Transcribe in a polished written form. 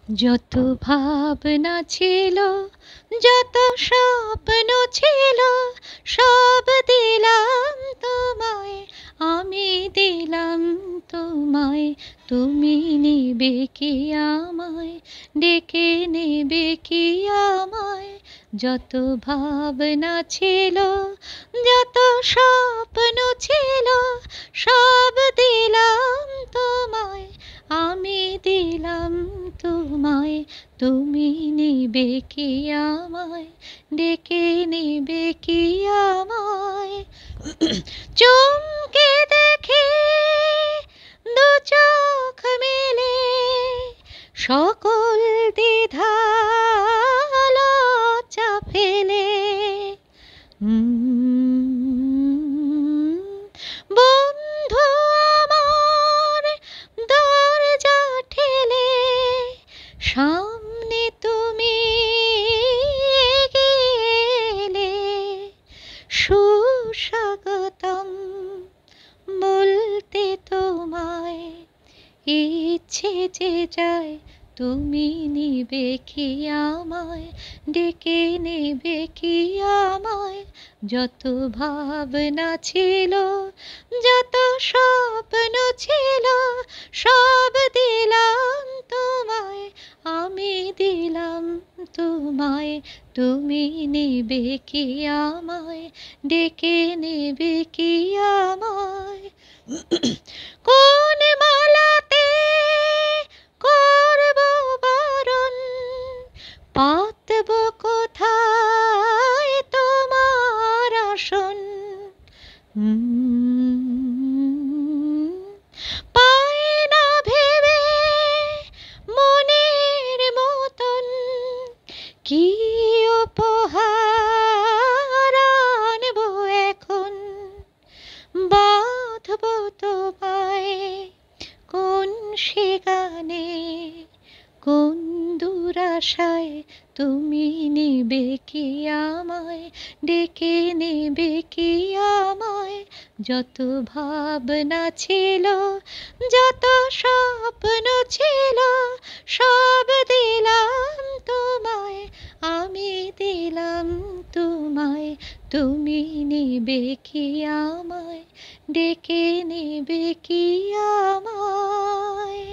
যত ভাবনা ছিল, যত স্বপ্ন ছিল, সব দিলাম তোমায়, আমি দিলাম তোমায়। তুমি নেবে কি আমায়, ডেকে নেবে কি আমায়? যত ভাবনা ছিল, যত স্বপ্ন ছিল, সব দিলাম তোমায়, আমি দিলাম তোমায়। তুমি নেবে কি আমায়, ডেকে নেবে কি আমায়? চমকে দেখে দু চোখ মেলে, সকল দ্বিধা লজ্জা ফেলে বন্ধু আমার দরজা ঠেলে, সামনে তুমি এলে, সুস্বাগতম বলতে তোমায়। ইচ্ছে যে যায়, তুমি নেবে কি আমায়, ডেকে নেবে কি আমায়? যত ভাবনা ছিল, যত স্বপ্ন ছিল, সব দিলাম তোমায়, আমি দিলাম তোমায়। তুমি নেবে কি আমায়, ডেকে নেবে কি আমায়? কোন মালাতে করব বরণ, পাতব কোথায় তোমার আসন? পাই না ভেবে মনের মতন, কি উপহার আনবো এখন? বাঁধব তোমায় কোন সে গানে, কোন দুরাশায়? তুমি নেবে কি আমায়, ডেকে নেবে কি আমায়? যত ভাবনা ছিল, যত স্বপ্ন ছিল, সব দিলাম তোমায়, আমি দিলাম তোমায়। তুমি নেবে কি আমায়, ডেকে নেবে কি আমায়?